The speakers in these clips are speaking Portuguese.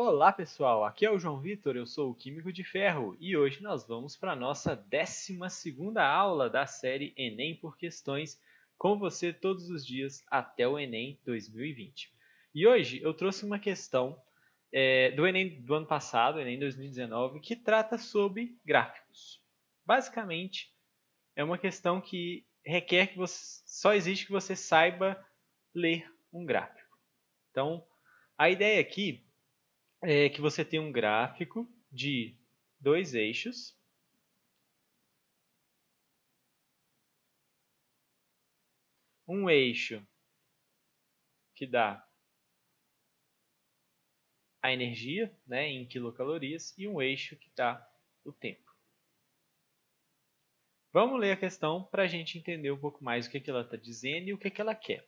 Olá pessoal, aqui é o João Vitor, eu sou o Químico de Ferro e hoje nós vamos para a nossa 12ª aula da série Enem por Questões, com você todos os dias até o Enem 2020. E hoje eu trouxe uma questão do Enem do ano passado, Enem 2019, que trata sobre gráficos. Basicamente, é uma questão que requer que só existe que você saiba ler um gráfico. Então, a ideia aqui é que você tem um gráfico de dois eixos. Um eixo que dá a energia, né, em quilocalorias, e um eixo que dá o tempo. Vamos ler a questão para a gente entender um pouco mais o que ela está dizendo e o que ela quer.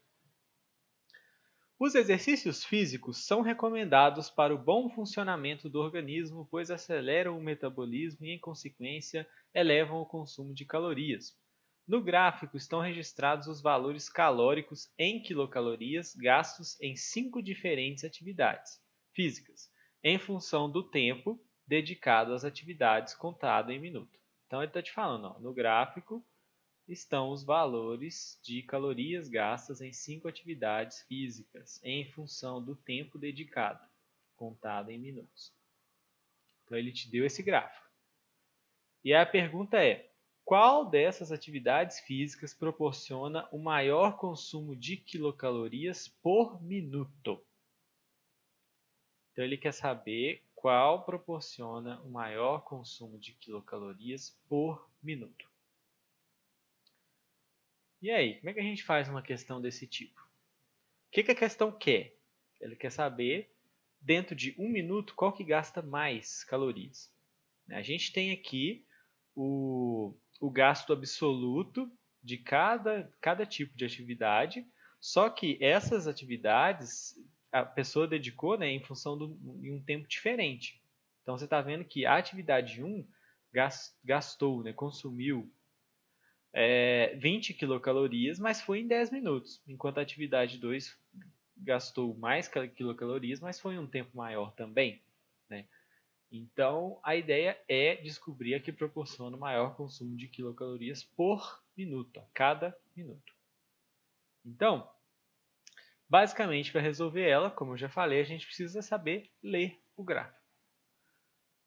Os exercícios físicos são recomendados para o bom funcionamento do organismo, pois aceleram o metabolismo e, em consequência, elevam o consumo de calorias. No gráfico estão registrados os valores calóricos em quilocalorias gastos em 5 diferentes atividades físicas, em função do tempo dedicado às atividades contado em minuto. Então ele está te falando, ó, no gráfico estão os valores de calorias gastas em 5 atividades físicas, em função do tempo dedicado, contado em minutos. Então ele te deu esse gráfico. E a pergunta é: qual dessas atividades físicas proporciona o maior consumo de quilocalorias por minuto? Então ele quer saber qual proporciona o maior consumo de quilocalorias por minuto. E aí, como é que a gente faz uma questão desse tipo? O que a questão quer? Ele quer saber, dentro de um minuto, qual que gasta mais calorias. A gente tem aqui o gasto absoluto de cada tipo de atividade, só que essas atividades a pessoa dedicou, né, em função de um tempo diferente. Então você está vendo que a atividade 1 gastou, né, consumiu 20 quilocalorias, mas foi em 10 minutos, enquanto a atividade 2 gastou mais quilocalorias, mas foi um tempo maior também, né? Então, a ideia é descobrir a que proporciona o maior consumo de quilocalorias por minuto, a cada minuto. Então, basicamente, para resolver ela, como eu já falei, a gente precisa saber ler o gráfico.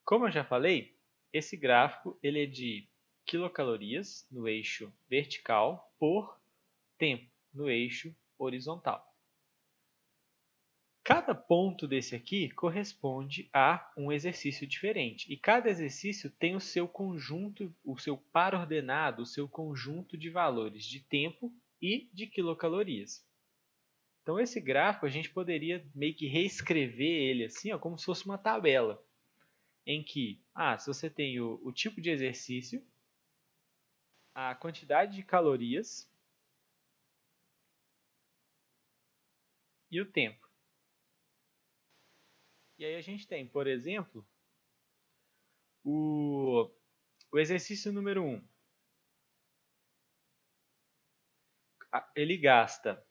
Como eu já falei, esse gráfico ele é de quilocalorias no eixo vertical por tempo no eixo horizontal. Cada ponto desse aqui corresponde a um exercício diferente. E cada exercício tem o seu conjunto, o seu par ordenado, o seu conjunto de valores de tempo e de quilocalorias. Então esse gráfico a gente poderia meio que reescrever ele assim, ó, como se fosse uma tabela. Em que, se você tem o tipo de exercício, a quantidade de calorias e o tempo. E aí a gente tem, por exemplo, o exercício número 1. Ele gasta,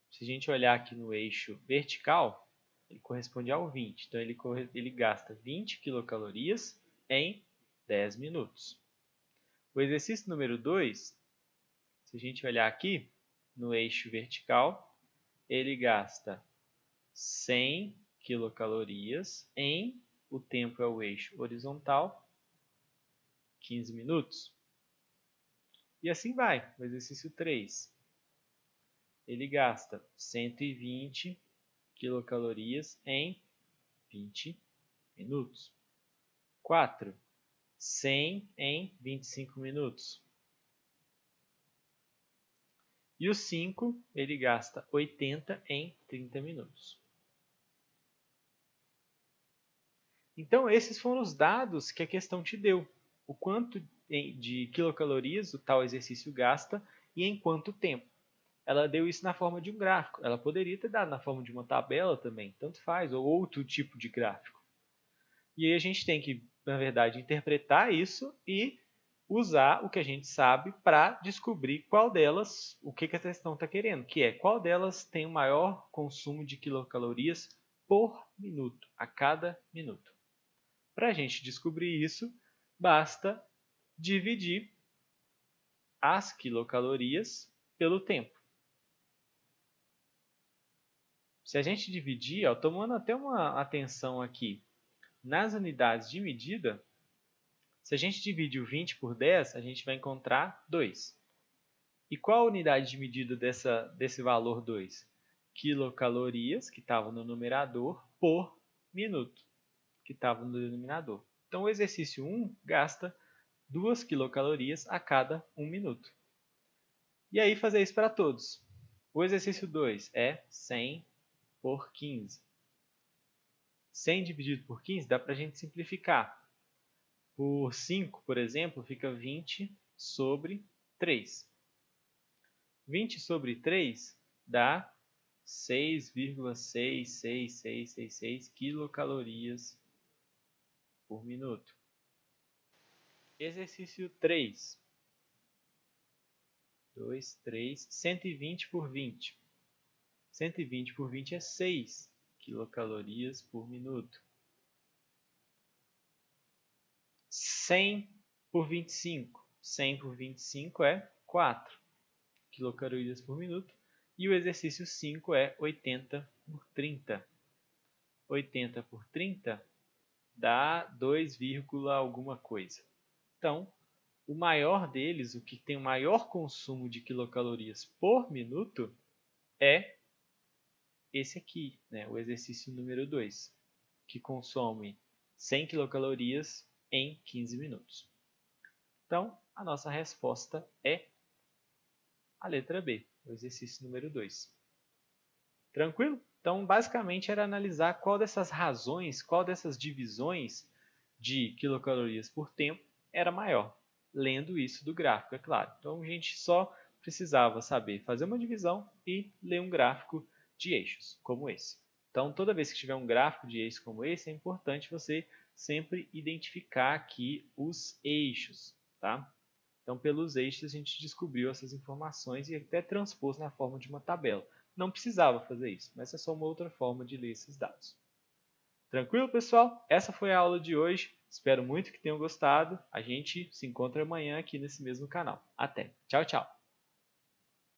se a gente olhar aqui no eixo vertical, ele corresponde ao 20. Então ele gasta 20 quilocalorias em 10 minutos. O exercício número 2, se a gente olhar aqui no eixo vertical, ele gasta 100 quilocalorias em, o tempo é o eixo horizontal, 15 minutos. E assim vai, o exercício 3. Ele gasta 120 quilocalorias em 20 minutos. 4. 100 em 25 minutos. E o 5, ele gasta 80 em 30 minutos. Então, esses foram os dados que a questão te deu. O quanto de quilocalorias o tal exercício gasta e em quanto tempo. Ela deu isso na forma de um gráfico. Ela poderia ter dado na forma de uma tabela também, tanto faz, ou outro tipo de gráfico. E aí a gente tem que, na verdade, interpretar isso e usar o que a gente sabe para descobrir qual delas, o que a questão está querendo, que é qual delas tem o maior consumo de quilocalorias por minuto, a cada minuto. Para a gente descobrir isso, basta dividir as quilocalorias pelo tempo. Se a gente dividir, ó, tomando até uma atenção aqui nas unidades de medida, se a gente divide o 20 por 10, a gente vai encontrar 2. E qual a unidade de medida desse valor 2? Quilocalorias, que estava no numerador, por minuto, que estava no denominador. Então, o exercício 1 gasta 2 quilocalorias a cada 1 minuto. E aí, fazer isso para todos. O exercício 2 é 100 por 15. 100 dividido por 15 dá para a gente simplificar. Por 5, por exemplo, fica 20 sobre 3. 20 sobre 3 dá 6,66666 quilocalorias por minuto. Exercício 3. 2, 3, 120 por 20. 120 por 20 é 6 quilocalorias por minuto. 100 por 25. 100 por 25 é 4 quilocalorias por minuto. E o exercício 5 é 80 por 30. 80 por 30 dá 2, alguma coisa. Então, o maior deles, o que tem o maior consumo de quilocalorias por minuto, é esse aqui, né? O exercício número 2, que consome 100 quilocalorias em 15 minutos. Então, a nossa resposta é a letra B, o exercício número 2. Tranquilo? Então, basicamente, era analisar qual dessas razões, qual dessas divisões de quilocalorias por tempo era maior, lendo isso do gráfico, é claro. Então, a gente só precisava saber fazer uma divisão e ler um gráfico de eixos, como esse. Então, toda vez que tiver um gráfico de eixos como esse, é importante você sempre identificar aqui os eixos, tá? Então, pelos eixos, a gente descobriu essas informações e até transpôs na forma de uma tabela. Não precisava fazer isso, mas é só uma outra forma de ler esses dados. Tranquilo, pessoal? Essa foi a aula de hoje. Espero muito que tenham gostado. A gente se encontra amanhã aqui nesse mesmo canal. Até! Tchau, tchau!